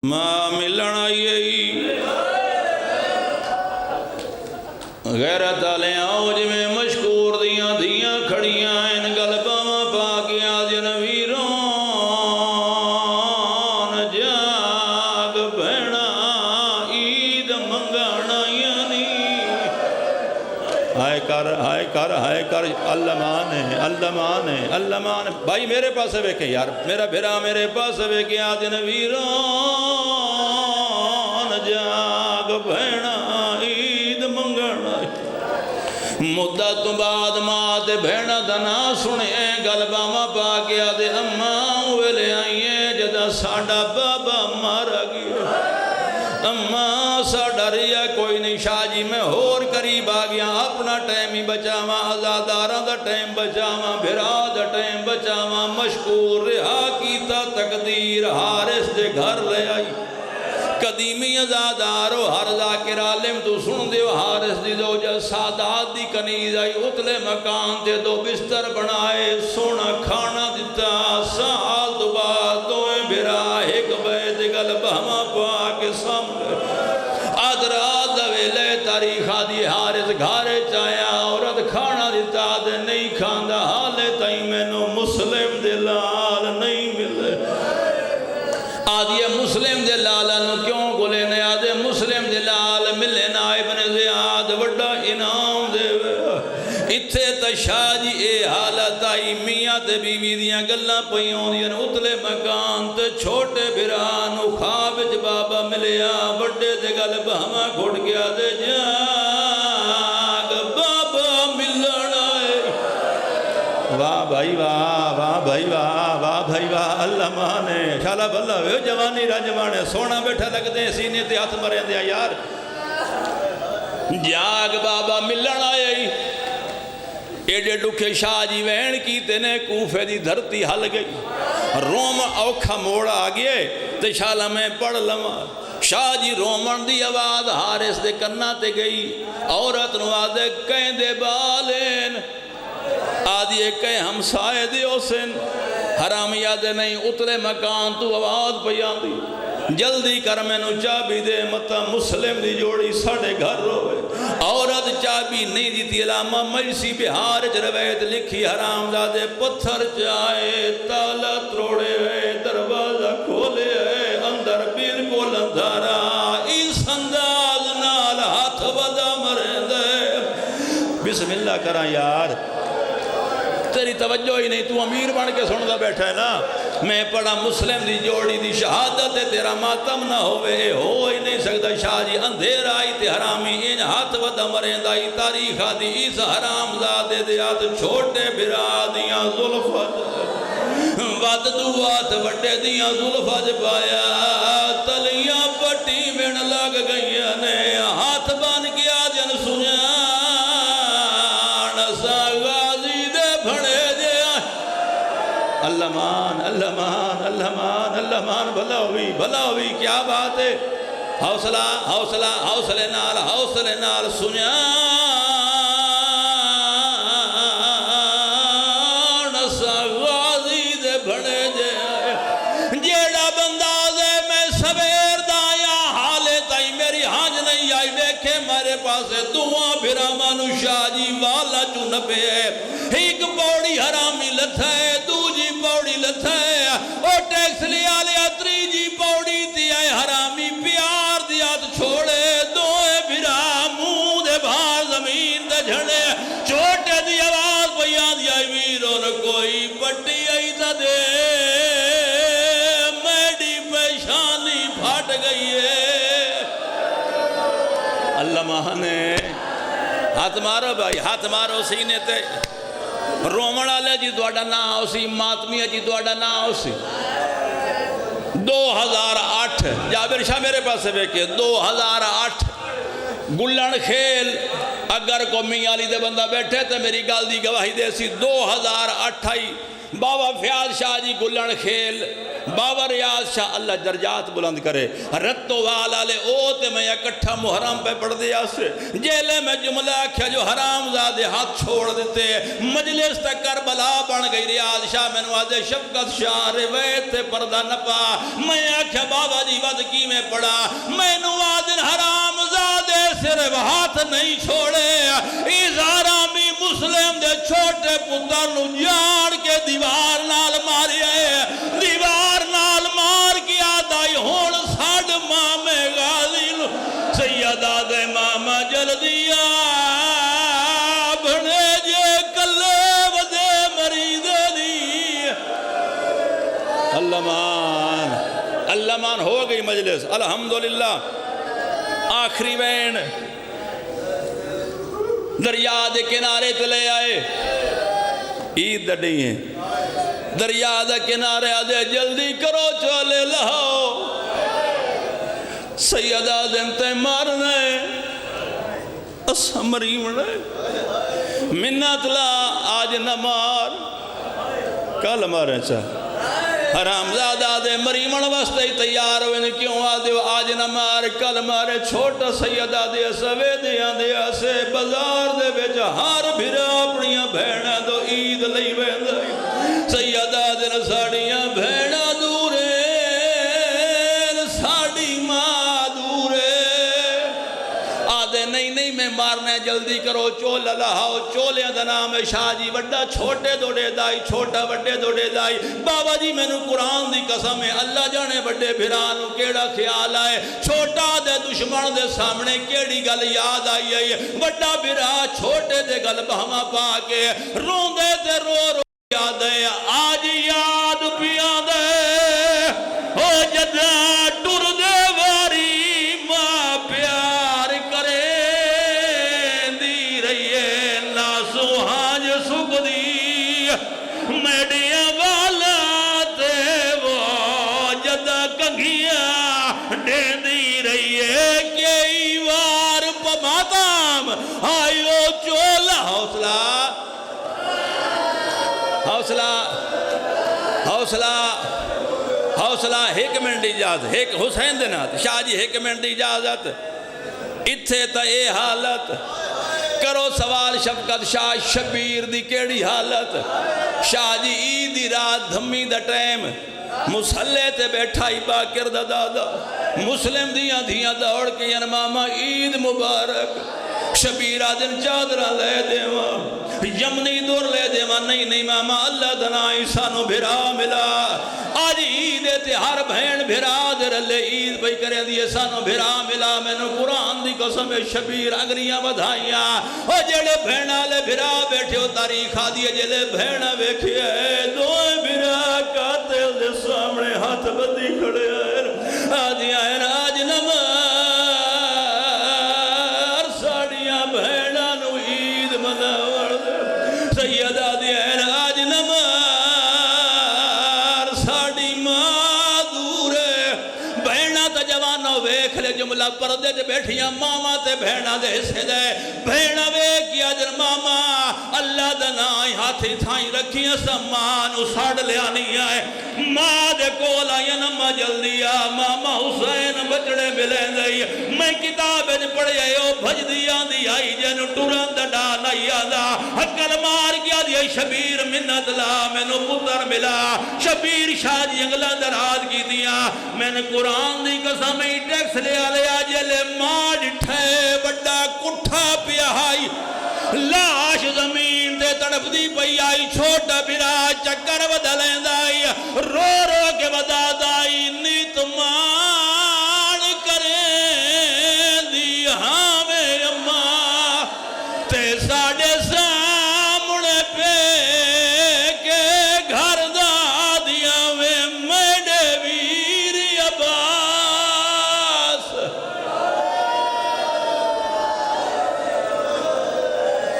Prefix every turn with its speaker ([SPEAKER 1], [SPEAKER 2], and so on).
[SPEAKER 1] ماں ملن آئی غیرت والے آؤ جی مشکور دیاں دھیاں کھڑیاں ان گل باواں پا کے آجن ویروں جاگ بہنا عید منگانا یعنی ہائے کر اللہ مان بھائی میرے پاس ویکھے یار میرا بھرا میرے پاس ویکھے آجن ویروں جاگ بہنا عید منگانا مدت بعد ماں تے بہنا دنا سنے گل باواں پا کے آدھے اماں ویلے آئیے جدا ساڈا بابا مارا گیا اماں ساڈا ریا کوئی نہیں شاہ جی میں ہور قریب آ گیا اپنا ٹائم ہی بچاواں آزاداراں دا ٹائم بچاواں بھرا دا ٹائم بچاواں مشکور رہا کیتا تقدیر حارث دے گھر لے آئی قدیمی ازادارو ہر ذاکر عالم تو سن دیو حارث دی زوجہ سادات دی کنیز آئی اتلے مکان تے دو بستر بنائے سونا کھانا دیتا سال تو بعد دوئے بھرا ایک بیت گل بہما پاک سامنے آدرات دویلے تاریخہ دی حارث گھارے چایا عورت کھانا دیتا دے نہیں کھاندہ حالے تائیں میں نو مسلم دلال نہیں ملے آدھے مسلم دلالہ نو کیوں گلے نے آدھے مسلم دلال ملے نا ابن زیاد وڈا انعام دے اتھے تشاہ جی اے حالت آئی میاں تے بیوی دیاں گلہ پہیوں دیاں اتلے مکان تے چھوٹے بھرانو خوابج بابا ملیا وڈے دے گل بہما گھڑ گیا دے جاگ بابا ملن آئے واہ بھائی واہ بھائی واہ اللہ مانے شالا بلہ ویو جوانی راجوانے سونا بیٹھا لگ دیں سینے تے ہاتھ مرے دیا یار جاگ بابا ملن آئے ایڈے ڈکھے شاہ جی وین کی تینے کوفے دی دھرتی حل گئی روم اوکھا موڑا آگئے تے شالا میں پڑھ لما شاہ جی رومن دی آواز حارث دے کرنا تے گئی عورت نوازے کہیں دے بالین آدھی ایک کہیں ہمسائے دیو سن حرام یاد نہیں اترے مکان تو آواز پیان دی جلدی کر میں نو چابی دے متا مسلم دی جوڑی ساڑے گھر روے عورت چابی نہیں دیتی علامہ مجسی بہار جرویت لکھی حرام دادے پتھر چائے تالا تروڑے ہوئے دروازہ کھولے ہوئے اندر بالکل اندھارا اس انداز نال ہاتھ ودا مرے دے بسم اللہ کرا یار تیری توجہ ہی نہیں تو امیر بن کے سن دا بیٹھا ہے نا میں پڑھا مسلم دی جوڑی دی شہادت ہے تیرا ماتم نہ ہوئے ہو ہی نہیں سکتا شاہ جی اندھیر آئی تے حرامی ان ہاتھ ودا مرین دائی تاریخہ دی اس حرام زادے دیات چھوٹے بھرا دیاں ظلفت ود دوات وڈے دیاں ظلفت پایا تلیاں پٹی بین لگ گئیاں نے ہاتھ بان کیا جن سنیا اللہ مان بھلا ہوئی کیا بات ہے حوصلے نال سنیا نسا غازی دے بھڑے دے جیڑا بندہ دے میں سویر دایا حالے تائی میری ہانج نہیں آئی دیکھے میرے پاسے دعا بھرا مانو شاہ جی والا چونپے ایک پوڑی حرامی لتھا ہے دوجی پوڑی لتھا ہے او ٹیکس لیا لیا تریجی پوڑی دیا حرامی پیار دیا تو چھوڑے دوئے بھرا موں دے بھار زمین دے جھڑے چھوٹے دی آواز بیان دیا ویروں نے کوئی پٹی آئی تا دے میڈی پیشانی پھاٹ گئی ہے اللہ مہانے ہاتھ مارو بھائی ہاتھ مارو سینے تے رومڑا لے جی دوڑا نہ ہو سی ماتمیہ جی دوڑا نہ ہو سی 2008 جابر شاہ میرے پاس سے بیکے 2008 گلن کھیل اگر کو میاں علی دے بندہ بیٹھے تھے میری گال دی گواہی دے سی 2008 بابا فیاض شاہ جی گلن کھیل بابا ریاض شاہ اللہ درجات بلند کرے رتو والا لے او تے میں اکٹھا محرم پہ پڑھ دیا سے جیلے میں جملہ کیا جو حرام زادے ہاتھ چھوڑ دیتے مجلس تک کربلا بن گئی ریاض شاہ میں نوازے شفقت شاہ روایت پردہ نپا میں آکھا بابا جی ود کی میں پڑھا میں نوازن حرام زادے صرف ہاتھ نہیں چھوڑے ایزارامی مسلم دے چھوٹے پتر نو جان کے دیوار نال ماری آئے دیوار نال مار کیا دائی ہون ساڑھ مامے غازی نو سیدہ دے ماما جلدیا بھنے جے کلے ودے مرید دی اللہ مان ہو گئی مجلس الحمدللہ آخری وین دریا دے کنارے تلے آئے عید دڑی ہیں دریا دے کنارے آدھے جلدی کرو چولے لہو سیدہ دنتے مارنے اسا مریمنے منت لا آج نہ مار کل مارے چاہ حرام زادہ دے مریمن واسطے تیار ہوئے کیوں آدھے آج نہ مار کل مارے چھوٹا سیدہ دے سوے دیاں دے اسے بازار دے بیچ ہار بھرا اپنیاں بھیڑا دو عید لئی بیندائی سیدہ دے ساڑیاں بھیڑا دورے ساڑی ماں دورے آدھے نہیں میں مارنے جلدی کرو چول لہاؤ چولیاں دا نام شاہ جی وڈا چھوٹے دوڑے دائی چھوٹا وڈے دوڑے دائی بابا جی میں نو قرآن دی قسم ہے اللہ جانے بڑے بھرانو کیڑا خیال آئے چھوٹا دے دشمن دے سامنے کیڑی گل یاد آئی ہے وڈا بھرا چھوٹے دے گل بہما پا کے رون دے تے رو یاد ہے آج یاد پیا دے ہو جدہ ٹر دے واری ماں پیار کرے دی رہیے ناسو ہاج سکھ دی میڈیا والا تے وہ جدہ کنگیاں دین دی رہیے کئی وار پماتام آئیو چولا حوصلہ ایک منٹ اجازت ایک حسین دنات شاہ جی ایک منٹ اجازت اتھے تا اے حالت کرو سوال شفقت شاہ شبیر دی کیڑی حالت شاہ جی عیدی رات دھمی دا ٹیم مسلح تے بیٹھا ہی باکر دا دادا مسلم دیاں دیاں دوڑ کے ین ماما عید مبارک شبیرہ دن چادرہ لے دیواں یمنی دور لے دیواں نہیں ماما اللہ دنائی سانو بھرا ملا آج عید تے ہر بہن بھرا در لے عید بھئی کرے دیئے سانو بھرا ملا میں نے قرآن دی قسم شبیر اگریاں بدھائیاں او جڑے بہنہ لے بھرا بیٹھے ہو تاریخ آدھیے جلے بہنہ بیکھے دوئے بھرا قاتل دے سامنے ہاتھ بدی کھڑے آدھیاں ہیں آج نمار ساڑیاں بہنہ نو عید مناور سیدہ دین آج نمار ساڑی ماں دورے بہنہ تا جوانو ویکھ لے جملہ پردے جے بیٹھیاں ماما تے بہنہ دے حصے دے بہنہ ویکھیا جن ماما اللہ دنائی ہاتھی تھائیں رکھیاں سمانو ساڑ لے آنی آئے ماں دے کولا ینمہ جلدی آ ماما حسین بچڑے ملیں دئی میں کتاب ان پڑھے او بھج دیاں دی آئی جنو ٹوران دڑا نہیں آدھا حکل مار گیا دی شبیر منت لا میں نو پتر ملا شبیر شاہ جی انگلہ دراز کی دیا میں نے قرآن دی قسم ہی ٹیکس لے آلے آجلے ماں ڈٹھے بڑا کٹھا پیائی لاش زمین دے تڑپ دی پئی آئی چھوٹا بھرا چکر بدلیں دائی رو رو کے بدا دائی نیت مان کریں دی ہاں میں اماں تے ساڑے ساڑے